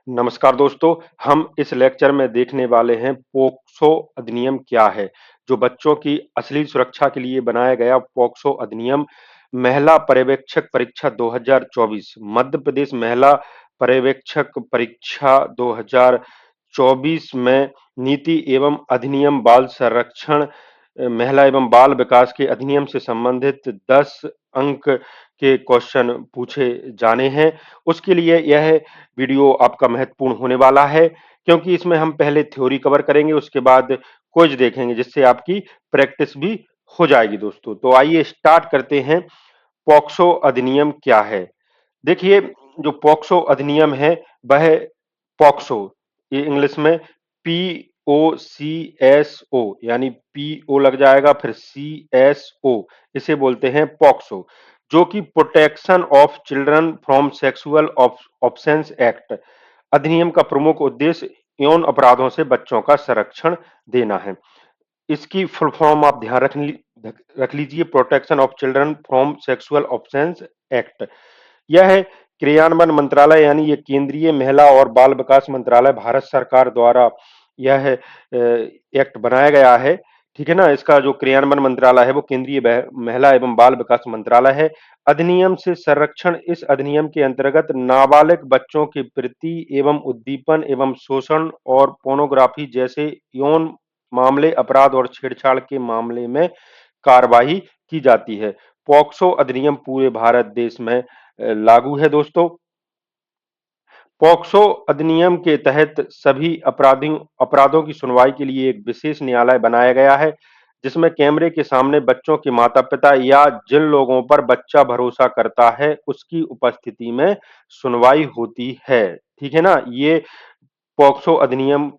नमस्कार दोस्तों, हम इस लेक्चर में देखने वाले हैं पोक्सो अधिनियम क्या है। जो बच्चों की असली सुरक्षा के लिए बनाया गया पोक्सो अधिनियम महिला पर्यवेक्षक परीक्षा 2024 मध्य प्रदेश महिला पर्यवेक्षक परीक्षा 2024 में नीति एवं अधिनियम बाल संरक्षण महिला एवं बाल विकास के अधिनियम से संबंधित 10 अंक के क्वेश्चन पूछे जाने हैं। उसके लिए यह वीडियो आपका महत्वपूर्ण होने वाला है, क्योंकि इसमें हम पहले थ्योरी कवर करेंगे, उसके बाद क्विज देखेंगे, जिससे आपकी प्रैक्टिस भी हो जाएगी दोस्तों। तो आइए स्टार्ट करते हैं। पॉक्सो अधिनियम क्या है? देखिए, जो पॉक्सो अधिनियम है वह पॉक्सो, ये इंग्लिश में POCSO यानी PO लग जाएगा, फिर CSO, इसे बोलते हैं पॉक्सो, जो कि protection of children from sexual offence act अधिनियम का प्रमुख उद्देश्य यौन अपराधों से बच्चों का संरक्षण देना है। इसकी फुल फॉर्म आप ध्यान रख लीजिए, protection of children from sexual offence act. यह है क्रियान्वयन मंत्रालय, यानी ये केंद्रीय महिला और बाल विकास मंत्रालय भारत सरकार द्वारा यह एक्ट बनाया गया है। ठीक है ना। इसका जो क्रियान्वयन मंत्रालय है वो केंद्रीय महिला एवं बाल विकास मंत्रालय है। अधिनियम से संरक्षण, इस अधिनियम के अंतर्गत नाबालिग बच्चों के प्रति एवं उद्दीपन एवं शोषण और पोर्नोग्राफी जैसे यौन मामले, अपराध और छेड़छाड़ के मामले में कार्रवाई की जाती है। पॉक्सो अधिनियम पूरे भारत देश में लागू है दोस्तों। पॉक्सो अधिनियम के तहत सभी अपराधों की सुनवाई के लिए एक विशेष न्यायालय बनाया गया है, जिसमें कैमरे के सामने बच्चों के माता-पिता या जिन लोगों पर बच्चा भरोसा करता है, उसकी उपस्थिति में सुनवाई होती है। ठीक है ना। ये पॉक्सो अधिनियम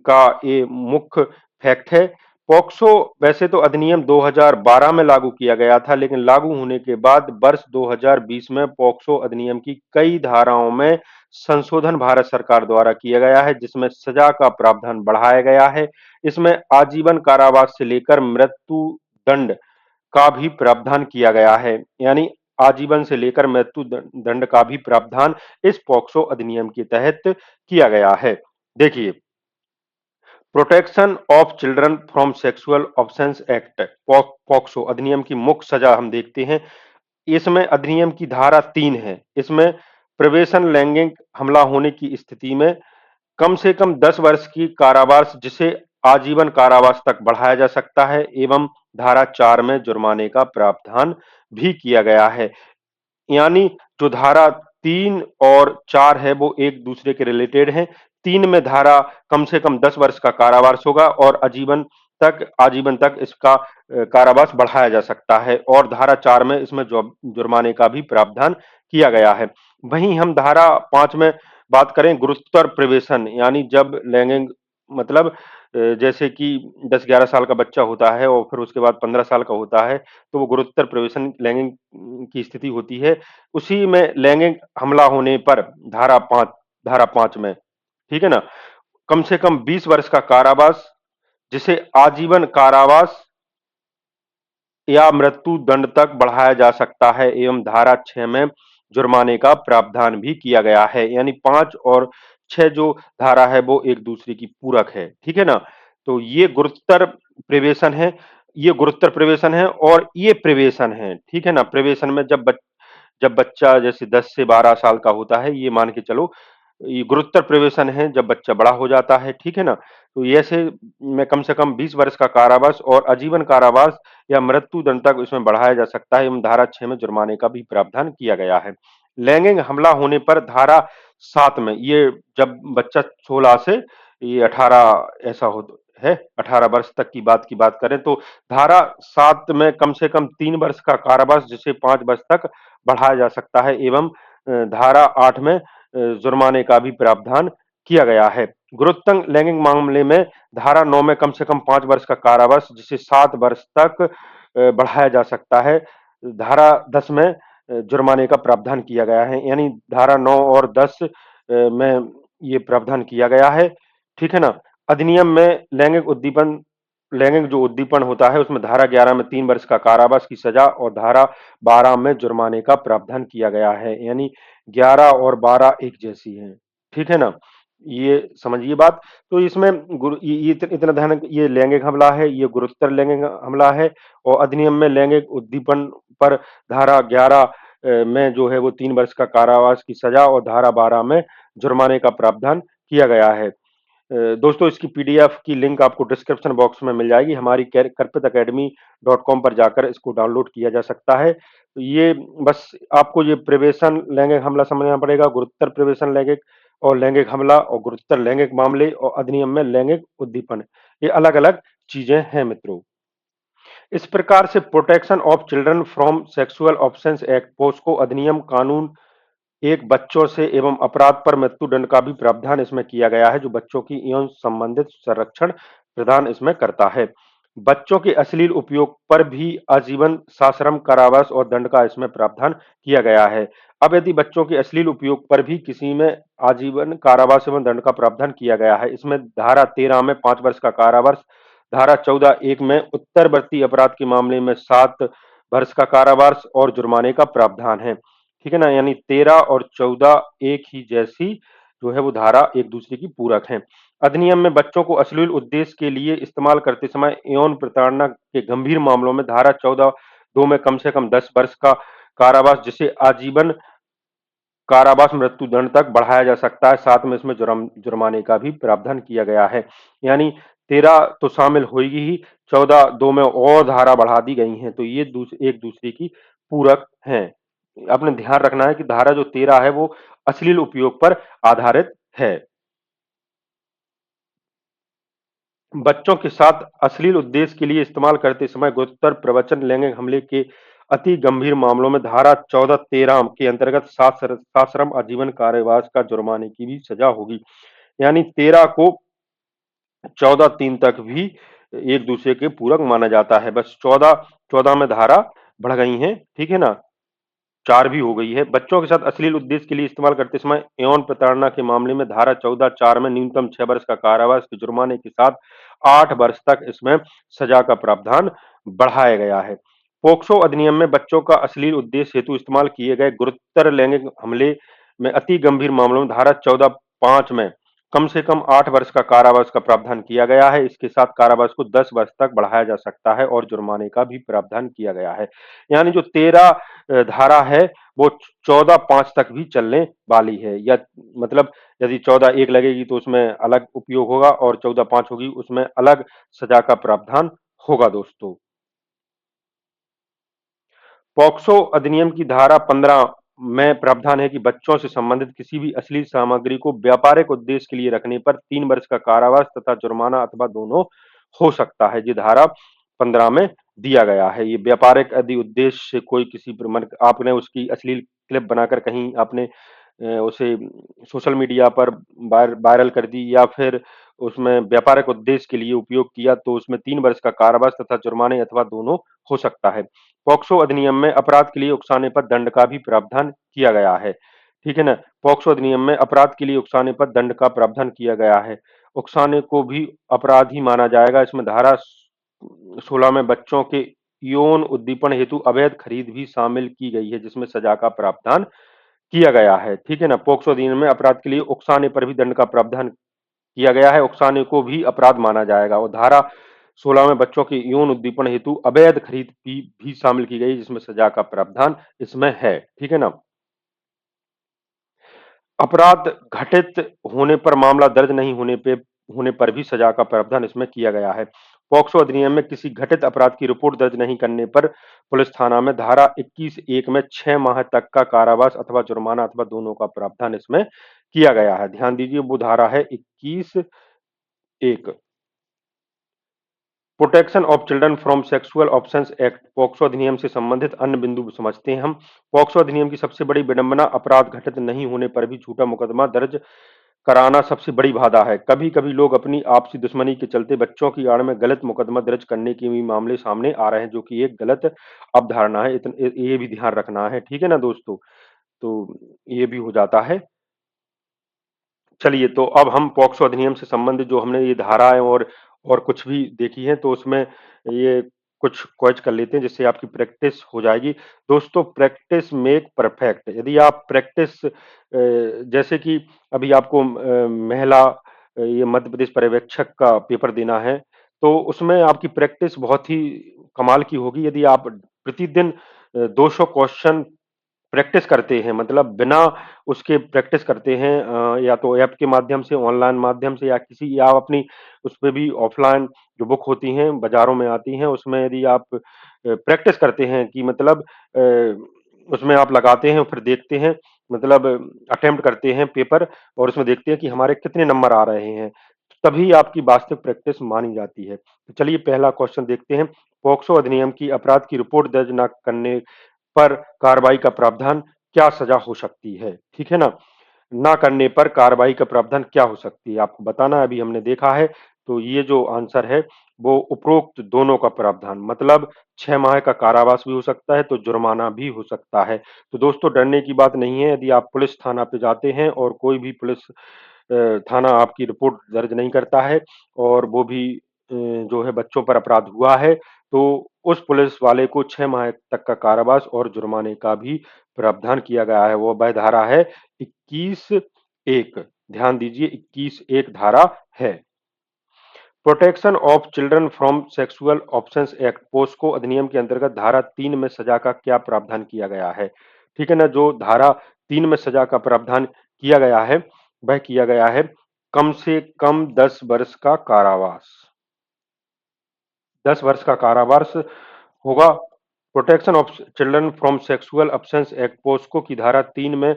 का ये मुख्य फैक्ट है। पॉक्सो वैसे तो अधिनियम 2012 में लागू किया गया था, लेकिन लागू होने के बाद वर्ष 2020 में पॉक्सो अधिनियम की कई धाराओं में संशोधन भारत सरकार द्वारा किया गया है, जिसमें सजा का प्रावधान बढ़ाया गया है। इसमें आजीवन कारावास से लेकर मृत्यु दंड का भी प्रावधान किया गया है, यानी आजीवन से लेकर मृत्यु दंड का भी प्रावधान इस पॉक्सो अधिनियम के तहत किया गया है। देखिए, protection of children from sexual offence act POCSO अधिनियम की मुख्य सजा हम देखते हैं। इसमें अधिनियम की धारा 3 है। इसमें प्रवेशन लैंगिक हमला होने की स्थिति में कम से कम 10 वर्ष की कारावास, जिसे आजीवन कारावास तक बढ़ाया जा सकता है, एवं धारा 4 में जुर्माने का प्रावधान भी किया गया है। यानी जो धारा 3 और 4 है वो एक दूसरे के रिलेटेड हैं। 3 में धारा कम से कम 10 वर्ष का कारावास होगा और आजीवन तक इसका कारावास बढ़ाया जा सकता है, और धारा 4 में इसमें जुर्माने का भी प्रावधान किया गया है। वहीं हम धारा 5 में बात करें गुरुतर प्रवेशन, यानी जब लैंगिक मतलब जैसे कि 10-11 साल का बच्चा होता है और फिर उसके बाद 15 साल का होता है, तो वो गुरुतर प्रवेशन लैंगिक की स्थिति होती है। उसी में लैंगिक हमला होने पर धारा 5 में, ठीक है ना, कम से कम 20 वर्ष का कारावास, जिसे आजीवन कारावास या मृत्यु दंड तक बढ़ाया जा सकता है, एवं धारा 6 में जुर्माने का प्रावधान भी किया गया है। यानी 5 और 6 जो धारा है वो एक दूसरे की पूरक है। ठीक है ना। तो ये गुरुतर प्रवेशन है, ये गुरुतर प्रवेशन है और ये प्रवेशन है। ठीक है ना। प्रवेशन में जब बच्चा जैसे 10 से 12 साल का होता है, ये मान के चलो, ये गुरुतर प्रवेशन है जब बच्चा बड़ा हो जाता है। ठीक है ना। तो ऐसे में कम से कम 20 वर्ष का कारावास और आजीवन कारावास या मृत्यु दंड तक इसमें बढ़ाया जा सकता है, एवं धारा 6 में जुर्माने का भी प्रावधान किया गया है। लैंगिक हमला होने पर धारा 7 में, ये जब बच्चा 16 से ये 18 ऐसा हो है, 18 वर्ष तक की बात करें तो धारा 7 में कम से कम 3 वर्ष का कारावास, जिसे 5 वर्ष तक बढ़ाया जा सकता है, एवं धारा 8 में जुर्माने का भी प्रावधान किया गया है। गुरुतर लैंगिक मामले में धारा 9 में कम से कम 5 वर्ष का कारावास, जिसे 7 वर्ष तक बढ़ाया जा सकता है। धारा 10 में जुर्माने का प्रावधान किया गया है। यानी धारा 9 और 10 में ये प्रावधान किया गया है। ठीक है ना। अधिनियम में लैंगिक जो उद्दीपन होता है, उसमें धारा 11 में 3 वर्ष का कारावास की सजा और धारा 12 में जुर्माने का प्रावधान किया गया है। यानी 11 और 12 एक जैसी हैं। ठीक है ना? ये समझिए बात। तो इसमें ये इतना ध्यान, ये लैंगिक हमला है, ये गुरुतर लैंगिक हमला है, और अधिनियम में लैंगिक उद्दीपन पर धारा 11 में जो है वो 3 वर्ष का कारावास की सजा और धारा 12 में जुर्माने का प्रावधान किया गया है। दोस्तों, इसकी पीडीएफ की लिंक आपको डिस्क्रिप्शन बॉक्स में मिल जाएगी। हमारी करपित अकेडमी .com पर जाकर इसको डाउनलोड किया जा सकता है। तो ये बस आपको ये प्रिवेशन लैंगिक हमला समझना पड़ेगा, गुरुतर प्रिवेशन लैंगिक और लैंगिक हमला और गुरुतर लैंगिक मामले और अधिनियम में लैंगिक उद्दीपन, ये अलग अलग चीजें हैं मित्रों। इस प्रकार से protection of children from sexual offence act POCSO अधिनियम कानून एक बच्चों से एवं अपराध पर मृत्युदंड का भी प्रावधान इसमें किया गया है, जो बच्चों की यौन संबंधित संरक्षण प्रदान इसमें करता है। बच्चों के अश्लील उपयोग पर भी आजीवन सश्रम कारावास और दंड का इसमें प्रावधान किया गया है। अब यदि बच्चों के अश्लील उपयोग पर भी किसी में आजीवन कारावास एवं दंड का प्रावधान किया गया है, इसमें धारा 13 में 5 वर्ष का कारावास, धारा 14(1) में उत्तरवर्ती अपराध के मामले में 7 वर्ष का कारावास और जुर्माने का प्रावधान है। ठीक है ना? यानी 13 और 14 एक ही जैसी जो है वो धारा एक दूसरे की पूरक है। अधिनियम में बच्चों को अश्लील उद्देश्य के लिए इस्तेमाल करते समय यौन प्रताड़ना के गंभीर मामलों में धारा 14(2) में कम से कम 10 वर्ष का कारावास, जिसे आजीवन कारावास मृत्युदंड तक बढ़ाया जा सकता है। साथ में इसमें जुर्माने का भी प्रावधान किया गया है। यानी 13 तो शामिल होगी ही, 14(2) में और धारा बढ़ा दी गई हैं, तो ये एक दूसरे की पूरक हैं। आपने ध्यान रखना है कि धारा जो 13 है वो अश्लील उपयोग पर आधारित है। बच्चों के साथ अश्लील उद्देश्य के लिए इस्तेमाल करते समय गुरुतर प्रवचन लैंगिक हमले के अति गंभीर मामलों में धारा 14(13) के अंतर्गत सश्रम आजीवन कारावास का जुर्माने की भी सजा होगी। यानी 13 को 14(3) तक भी एक दूसरे के पूरक माना जाता है। बस 14 में धारा बढ़ गई हैं, ठीक है ना? 4 भी हो गई है। बच्चों के साथ अश्लील उद्देश्य के लिए इस्तेमाल करते समय यौन प्रताड़ना के मामले में धारा 14(4) में न्यूनतम 6 वर्ष का कारावास के जुर्माने के साथ 8 वर्ष तक इसमें सजा का प्रावधान बढ़ाया गया है। पोक्सो अधिनियम में बच्चों का अश्लील उद्देश्य हेतु इस्तेमाल किए गए गुरुतर लैंगिक हमले में अति गंभीर मामलों में धारा 14(5) में कम से कम 8 वर्ष का कारावास का प्रावधान किया गया है। इसके साथ कारावास को 10 वर्ष तक बढ़ाया जा सकता है और जुर्माने का भी प्रावधान किया गया है। यानी जो 13 धारा है वो 14(5) तक भी चलने वाली है, या मतलब यदि 14(1) लगेगी तो उसमें अलग उपयोग होगा और 14(5) होगी उसमें अलग सजा का प्रावधान होगा दोस्तों। पॉक्सो अधिनियम की धारा 15 में प्रावधान है कि बच्चों से संबंधित किसी भी अश्लील सामग्री को व्यापारिक उद्देश्य के लिए रखने पर 3 वर्ष का कारावास तथा जुर्माना अथवा दोनों हो सकता है। ये धारा 15 में दिया गया है। ये व्यापारिक यदि उद्देश्य से कोई किसी आपने उसकी अश्लील क्लिप बनाकर कहीं आपने उसे सोशल मीडिया पर वायरल कर दी या फिर उसमें व्यापारिक उद्देश्य के लिए उपयोग किया, तो उसमें 3 वर्ष का कारावास तथा जुर्माने अथवा दोनों हो सकता है। पॉक्सो अधिनियम में अपराध के लिए उकसाने पर दंड का भी प्रावधान किया गया है। ठीक है ना? पॉक्सो अधिनियम में अपराध के लिए उकसाने पर दंड का प्रावधान किया गया है। उकसाने को भी अपराध ही माना जाएगा। इसमें धारा 16 में बच्चों के यौन उद्दीपन हेतु अवैध खरीद भी शामिल की गई है, जिसमें सजा का प्रावधान किया गया है। ठीक है ना? पॉक्सो अधिनियम में अपराध के लिए उकसाने पर भी दंड का प्रावधान किया गया है। उकसाने को भी अपराध माना जाएगा और धारा 16 में बच्चों के यौन उद्दीपन हेतु अवैध खरीद भी शामिल की गई, जिसमें सजा का प्रावधान इसमें है। ठीक है ना? अपराध घटित होने पर मामला दर्ज नहीं होने पर भी सजा का प्रावधान इसमें किया गया है। पॉक्सो अधिनियम में किसी घटित अपराध की रिपोर्ट दर्ज नहीं करने पर पुलिस थाना में धारा 21(1) में 6 माह तक का कारावास अथवा जुर्माना अथवा दोनों का प्रावधान इसमें किया गया है। ध्यान दीजिए, वो धारा है 21(1). Protection of children from sexual offence act POCSO अधिनियम से संबंधित अन्य बिंदु समझते हैं हम। पॉक्सो अधिनियम की सबसे बड़ी विडंबना अपराध घटित नहीं होने पर भी झूठा मुकदमा दर्ज कराना सबसे बड़ी बाधा है। कभी कभी लोग अपनी आपसी दुश्मनी के चलते बच्चों की आड़ में गलत मुकदमा दर्ज करने के भी मामले सामने आ रहे हैं, जो कि एक गलत अवधारणा है। ये भी ध्यान रखना है। ठीक है ना दोस्तों? तो ये भी हो जाता है। चलिए, तो अब हम पॉक्सो अधिनियम से संबंधित जो हमने ये धाराएं और कुछ भी देखी है, तो उसमें ये कुछ क्वेज कर लेते हैं जिससे आपकी प्रैक्टिस हो जाएगी। दोस्तों, प्रैक्टिस मेक परफेक्ट। यदि आप प्रैक्टिस जैसे कि अभी आपको महिला ये मध्य प्रदेश पर्यवेक्षक का पेपर देना है, तो उसमें आपकी प्रैक्टिस बहुत ही कमाल की होगी। यदि आप प्रतिदिन 200 क्वेश्चन प्रैक्टिस करते हैं, मतलब बिना उसके प्रैक्टिस करते हैं, या तो ऐप के माध्यम से, ऑनलाइन माध्यम से, या किसी, या अपनी उसपे भी ऑफलाइन जो बुक होती हैं बाजारों में आती हैं, उसमें यदि आप प्रैक्टिस करते हैं कि मतलब उसमें आप लगाते हैं और फिर देखते हैं, मतलब अटेम्प्ट करते हैं पेपर, और उसमें देखते हैं कि हमारे कितने नंबर आ रहे हैं, तभी आपकी वास्तविक प्रैक्टिस मानी जाती है। तो चलिए पहला क्वेश्चन देखते हैं। पॉक्सो अधिनियम की अपराध की रिपोर्ट दर्ज न करने पर कार्रवाई का प्रावधान क्या सजा हो सकती है? ठीक है ना? ना करने पर कार्रवाई का प्रावधान क्या हो सकती है? आपको बताना है, अभी हमने देखा है। तो ये जो आंसर है वो उपरोक्त दोनों का प्रावधान, मतलब 6 माह का कारावास भी हो सकता है, तो जुर्माना भी हो सकता है। तो दोस्तों, डरने की बात नहीं है। यदि आप पुलिस थाना पे जाते हैं और कोई भी पुलिस थाना आपकी रिपोर्ट दर्ज नहीं करता है, और वो भी जो है बच्चों पर अपराध हुआ है, तो उस पुलिस वाले को 6 माह तक का कारावास और जुर्माने का भी प्रावधान किया गया है। वो वह धारा है 21(1). ध्यान दीजिए, 21(1) धारा है। Protection of children from sexual offence act, POCSO अधिनियम के अंतर्गत धारा 3 में सजा का क्या प्रावधान किया गया है? ठीक है ना? जो धारा 3 में सजा का प्रावधान किया गया है, वह किया गया है कम से कम 10 वर्ष का कारावास। 10 वर्ष का कारावास होगा। Protection of children from sexual offence act, POCSO की धारा 3 में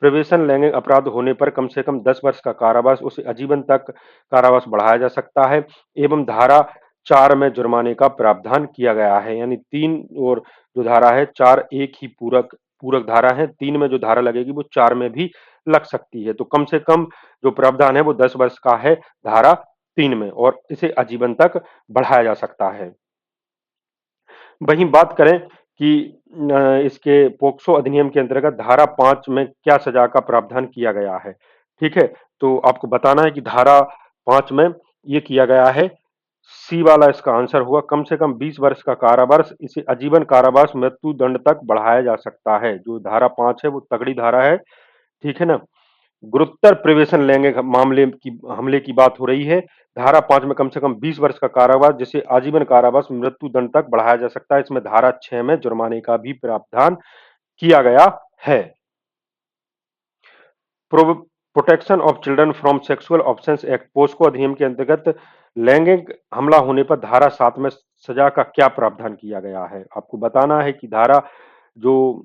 प्रवेशन लैंगिक अपराध होने पर कम से कम 10 वर्ष का कारावास, उसे आजीवन तक कारावास बढ़ाया जा सकता है, एवं धारा 4 में जुर्माने का प्रावधान किया गया है। यानी 3 और जो धारा है 4 एक ही पूरक पूरक धारा है। 3 में जो धारा लगेगी वो 4 में भी लग सकती है। तो कम से कम जो प्रावधान है वो 10 वर्ष का है धारा 3 में, और इसे आजीवन तक बढ़ाया जा सकता है। वहीं बात करें कि इसके पोक्सो अधिनियम के अंतर्गत धारा 5 में क्या सजा का प्रावधान किया गया है? ठीक है? तो आपको बताना है कि धारा 5 में ये किया गया है, सी वाला इसका आंसर हुआ, कम से कम 20 वर्ष का कारावास, इसे आजीवन कारावास, मृत्यु दंड तक बढ़ाया जा सकता है। जो धारा 5 है वो तगड़ी धारा है, ठीक है ना? गुरुतर प्रवेशन लैंगिक मामले की हमले की बात हो रही है। धारा 5 में कम से कम 20 वर्ष का कारावास, जिसे आजीवन कारावास, मृत्यु दंड तक बढ़ाया जा सकता है। इसमें धारा 6 में जुर्माने का भी प्रावधान किया गया है। Protection of children from sexual offence act, POCSO अधिनियम के अंतर्गत लैंगिक हमला होने पर धारा 7 में सजा का क्या प्रावधान किया गया है? आपको बताना है कि धारा जो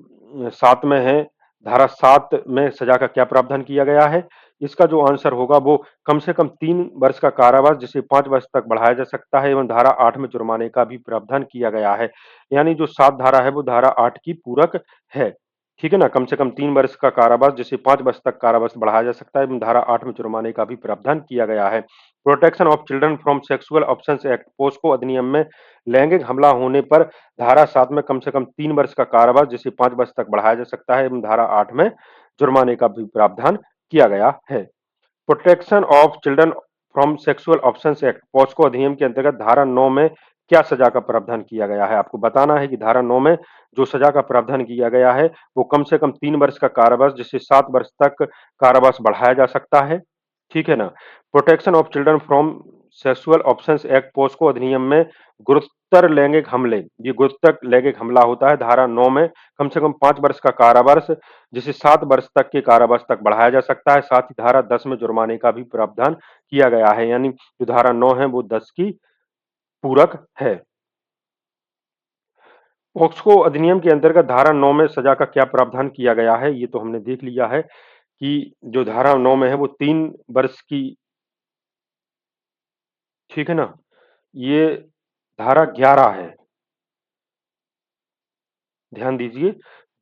7 में है, धारा 7 में सजा का क्या प्रावधान किया गया है? इसका जो आंसर होगा वो कम से कम 3 वर्ष का कारावास, जिसे 5 वर्ष तक बढ़ाया जा सकता है, एवं धारा 8 में जुर्माने का भी प्रावधान किया गया है। यानी जो 7 धारा है वो धारा 8 की पूरक है। ठीक है ना? कम से कम 3 वर्ष का कारावास, जिसे 5 वर्ष तक कारावास बढ़ाया जा सकता है, एवं धारा 8 में जुर्माने का भी प्रावधान किया गया है। Protection of children from sexual offence act, POCSO अधिनियम में लैंगिक हमला होने पर धारा 7 में कम से कम 3 वर्ष का कारावास, जिसे 5 वर्ष तक बढ़ाया जा सकता है, एवं धारा 8 में जुर्माने का भी प्रावधान किया गया है। Protection of children from sexual offence act, POCSO अधिनियम के अंतर्गत धारा 9 में क्या सजा का प्रावधान किया गया है? आपको बताना है कि धारा 9 में जो सजा का प्रावधान किया गया है वो कम से कम 3 वर्ष का कारावास, जिसे 7 वर्ष तक कारावास बढ़ाया जा सकता है। ठीक है ना? Protection of children from sexual offence act, POCSO अधिनियम में गुरुतर लैंगिक हमले, ये गुरुतर लैंगिक हमला होता है, धारा 9 में कम से कम 5 वर्ष का कारावास, जिसे 7 वर्ष तक के कारावास तक बढ़ाया जा सकता है। साथ ही धारा 10 में जुर्माने का भी प्रावधान किया गया है। यानी जो धारा 9 है वो 10 की पूरक है। पॉक्सो अधिनियम के अंतर्गत धारा 9 में सजा का क्या प्रावधान किया गया है? ये तो हमने देख लिया है कि जो धारा 9 में है वो 3 वर्ष की, ठीक है ना? ये धारा 11 है। ध्यान दीजिए,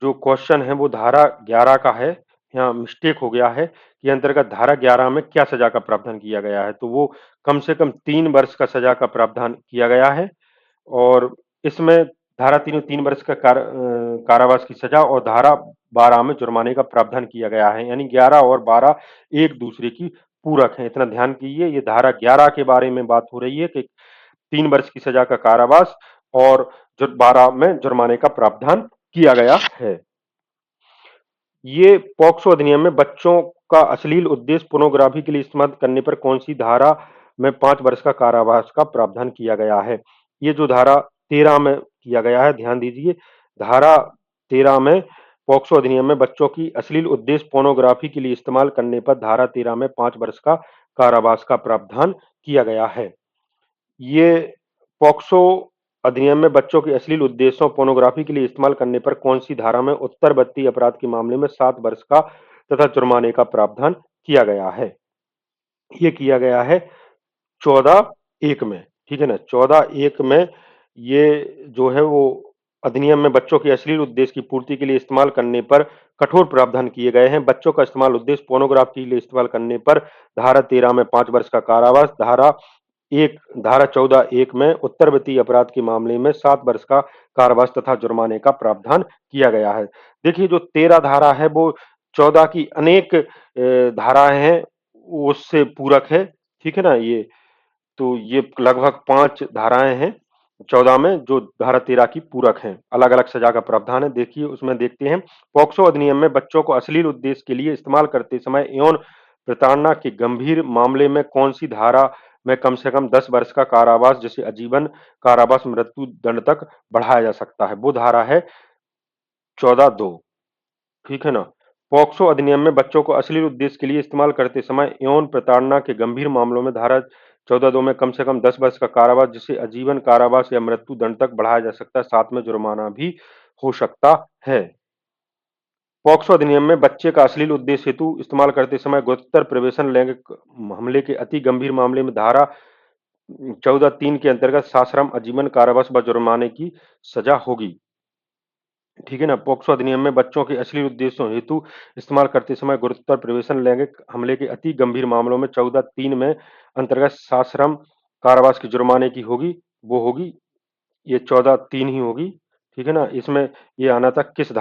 जो क्वेश्चन है वो धारा 11 का है। यहाँ मिस्टेक हो गया है कि अंतर्गत धारा 11 में क्या सजा का प्रावधान किया गया है, तो वो कम से कम 3 वर्ष का सजा का प्रावधान किया गया है, और इसमें धारा 3 वर्ष का कारावास की सजा, और धारा 12 में जुर्माने का प्रावधान किया गया है। यानी 11 और 12 एक दूसरे की पूरक हैं। इतना ध्यान कीजिए, ये धारा 11 के बारे में बात हो रही है कि 3 वर्ष की सजा का कारावास और 12 में जुर्माने का प्रावधान किया गया है। ये पॉक्सो अधिनियम में बच्चों का अश्लील उद्देश्य पोर्नोग्राफी के लिए इस्तेमाल करने पर कौन सी धारा में 5 वर्ष का कारावास का प्रावधान किया गया है? ये जो धारा 13 में किया गया है, ध्यान दीजिए, धारा 13 में पॉक्सो अधिनियम में बच्चों की अश्लील उद्देश्य पोर्नोग्राफी के लिए इस्तेमाल करने पर धारा 13 में 5 वर्ष का कारावास का प्रावधान किया गया है। ये पॉक्सो अधिनियम में बच्चों के अश्लील उद्देश्यों पोर्नोग्राफी के लिए इस्तेमाल करने पर कौन सी धारा में उत्तरवर्ती अपराध के मामले में 7 वर्ष का तथा जुर्माने का प्रावधान किया गया है? ये किया गया है 14(1) में, ठीक है ना? 14(1) में ये जो है वो अधिनियम में बच्चों के अश्लील उद्देश्य की पूर्ति के लिए इस्तेमाल करने पर कठोर प्रावधान किए गए हैं। बच्चों का इस्तेमाल उद्देश्य पोर्नोग्राफी के लिए इस्तेमाल करने पर धारा 13 में 5 वर्ष का कारावास, धारा 14(1) में उत्तरवर्ती अपराध के मामले में 7 वर्ष का कारावास तथा जुर्माने का प्रावधान किया गया है। देखिए, जो 13 धारा है वो 14 की अनेक धाराएं हैं, उससे पूरक है, ठीक है ना? ये लगभग 5 धाराएं हैं 14 में, जो धारा 13 की पूरक हैं। अलग अलग सजा का प्रावधान है। देखिए, उसमें देखते हैं, पॉक्सो अधिनियम में बच्चों को अश्लील उद्देश्य के लिए इस्तेमाल करते समय यौन प्रताड़ना के गंभीर मामले में कौन सी धारा में कम से कम 10 वर्ष का कारावास, जैसे आजीवन कारावास, मृत्यु दंड तक बढ़ाया जा सकता है? वो धारा है 14(2), ठीक है ना? पॉक्सो अधिनियम में बच्चों को अश्लील उद्देश्य के लिए इस्तेमाल करते समय यौन प्रताड़ना के गंभीर मामलों में धारा 14(2) में कम से कम 10 वर्ष का कारावास, जिसे आजीवन कारावास या मृत्यु दंड तक बढ़ाया जा सकता है, साथ में जुर्माना भी हो सकता है। पॉक्सो अधिनियम में बच्चे का अश्लील उद्देश्य हेतु इस्तेमाल करते समय गुरुतर प्रवेशन लैंगिक हमले के अति गंभीर मामले में धारा 14(3) के अंतर्गत साश्रम, आजीवन कारावास व जुर्माने की सजा होगी, ठीक है ना? पॉक्सो अधिनियम में बच्चों के अश्लील उद्देश्यों हेतु इस्तेमाल करते समय गुरुतर प्रवेशन लैंगिक हमले के अति गंभीर मामलों में 14(3) में अंतर्गत साश्रम कारावास की जुर्माने की होगी, वो होगी ये 14(3) ही होगी, ठीक है ना? इसमें ये आना था किस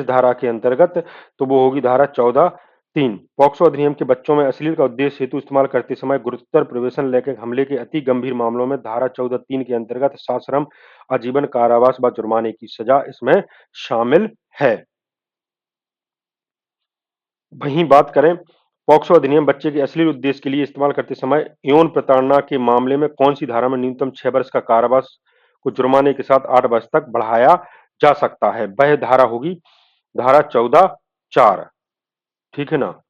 धारा के अंतर्गत? तो वो होगी धारा 14(3). पॉक्सो अधिनियम के बच्चों में अश्लील का उद्देश्य हेतु इस्तेमाल करते समय गुरुतर प्रवेशन लैंगिक हमले के अति गंभीर मामलों में धारा 14(3) के अंतर्गत साश्रम, आजीवन कारावास व जुर्माने की सजा इसमें शामिल है। वहीं बात करें, पॉक्सो अधिनियम बच्चे के अश्लील उद्देश्य के लिए इस्तेमाल करते समय यौन प्रताड़ना के मामले में कौन सी धारा में न्यूनतम 6 वर्ष का कारावास को जुर्माने के साथ 8 वर्ष तक बढ़ाया जा सकता है? वह धारा होगी धारा 14(4), ठीक है ना?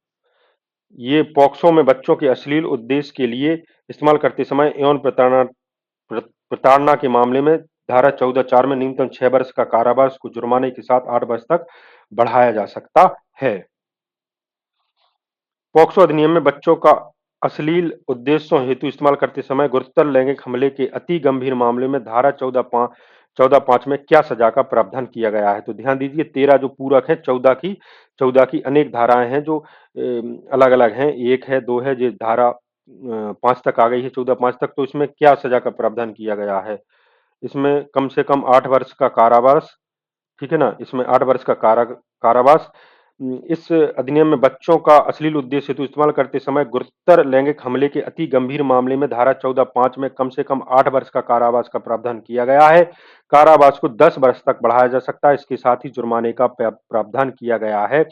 ये पॉक्सो में बच्चों के अश्लील उद्देश्य के लिए इस्तेमाल करते समय यौन प्रताड़ना के मामले में धारा 14(4) में न्यूनतम 6 वर्ष का कारावास को जुर्माने के साथ 8 वर्ष तक बढ़ाया जा सकता है। पॉक्सो अधिनियम में बच्चों का अश्लील उद्देश्यों हेतु इस्तेमाल करते समय गुरुतर लैंगिक हमले के अति गंभीर मामले में धारा 14(5) में क्या सजा का प्रावधान किया गया है? तो ध्यान दीजिए, 13 जो पूरक है, 14 की अनेक धाराएं हैं जो अलग अलग हैं, 1 है, 2 है, ये धारा 5 तक आ गई है, 14(5) तक। तो इसमें क्या सजा का प्रावधान किया गया है? इसमें कम से कम 8 वर्ष का कारावास, ठीक है ना? इसमें 8 वर्ष का कारावास। इस अधिनियम में बच्चों का अश्लील उद्देश्य हेतु इस्तेमाल करते समय गुरुतर लैंगिक हमले के अति गंभीर मामले में धारा 14(5) में कम से कम 8 वर्ष का कारावास का प्रावधान किया गया है। कारावास को 10 वर्ष तक बढ़ाया जा सकता है। इसके साथ ही जुर्माने का प्रावधान किया गया है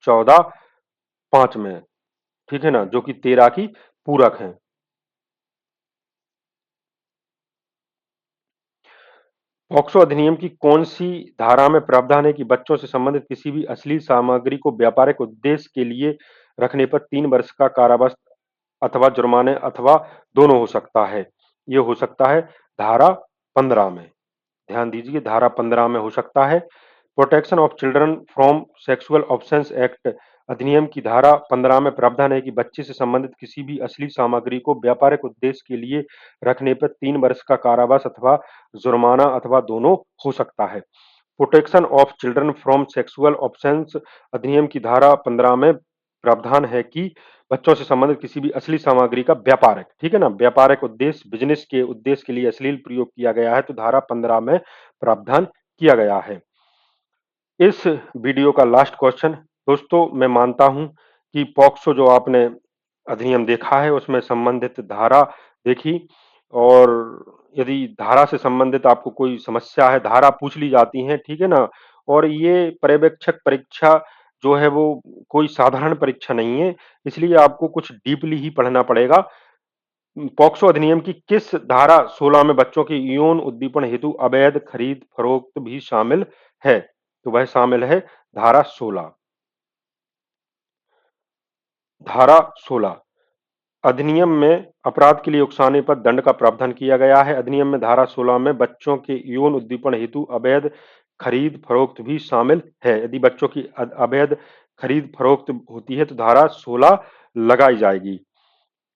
14(5) में, ठीक है ना? जो कि 13 की पूरक है। पॉक्सो अधिनियम की कौन सी धारा में प्रावधान है कि बच्चों से संबंधित किसी भी अश्लील सामग्री को व्यापारिक उद्देश्य के लिए रखने पर 3 वर्ष का कारावास अथवा जुर्माने अथवा दोनों हो सकता है? ये हो सकता है धारा 15 में। ध्यान दीजिए, धारा 15 में हो सकता है। Protection of children from sexual offence act अधिनियम की धारा 15 में प्रावधान है कि बच्चे से संबंधित किसी भी अश्लील सामग्री को व्यापारिक उद्देश्य के लिए रखने पर 3 वर्ष का कारावास अथवा जुर्माना अथवा दोनों हो सकता है। Protection of children from sexual offence अधिनियम की धारा 15 में प्रावधान है कि बच्चों से संबंधित किसी भी अश्लील सामग्री का व्यापारिक, ठीक है ना, व्यापारिक उद्देश्य, बिजनेस के उद्देश्य के लिए अश्लील प्रयोग किया गया है तो धारा 15 में प्रावधान किया गया है। इस वीडियो का लास्ट क्वेश्चन, दोस्तों मैं मानता हूं कि पॉक्सो जो आपने अधिनियम देखा है उसमें संबंधित धारा देखी और यदि धारा से संबंधित आपको कोई समस्या है, धारा पूछ ली जाती है, ठीक है ना? और ये पर्यवेक्षक परीक्षा जो है वो कोई साधारण परीक्षा नहीं है, इसलिए आपको कुछ डीपली ही पढ़ना पड़ेगा। पॉक्सो अधिनियम की किस धारा 16 में बच्चों के यौन उद्दीपन हेतु अवैध खरीद-फरोख्त भी शामिल है? तो वह शामिल है धारा 16। धारा 16 अधिनियम में अपराध के लिए उकसाने पर दंड का प्रावधान किया गया है। अधिनियम में धारा 16 में बच्चों के यौन उद्दीपन हेतु अवैध खरीद-फरोख्त भी शामिल है। यदि बच्चों की अवैध खरीद-फरोख्त होती है तो धारा 16 लगाई जाएगी।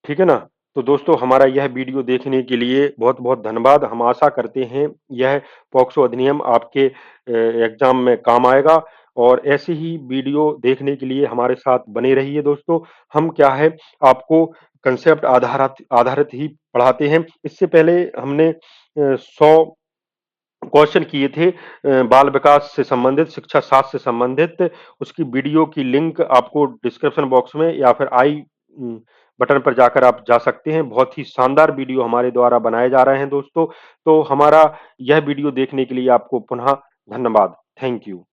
ठीक है ना? तो दोस्तों हमारा यह वीडियो देखने के लिए बहुत-बहुत धन्यवाद। हम आशा करते हैं यह पॉक्सो अधिनियम आपके एग्ज़ाम में काम आएगा और ऐसे ही वीडियो देखने के लिए हमारे साथ बने रहिए दोस्तों। हम क्या है आपको कांसेप्ट आधारित ही पढ़ाते हैं। इससे पहले हमने 100 क्वेश्चन किए थे बाल विकास से संबंधित, शिक्षा शास्त्र से संबंधित। उसकी वीडियो की लिंक आपको डिस्क्रिप्शन बॉक्स में या फिर बटन पर जाकर आप जा सकते हैं। बहुत ही शानदार वीडियो हमारे द्वारा बनाए जा रहे हैं दोस्तों। तो हमारा यह वीडियो देखने के लिए आपको पुनः धन्यवाद। Thank you.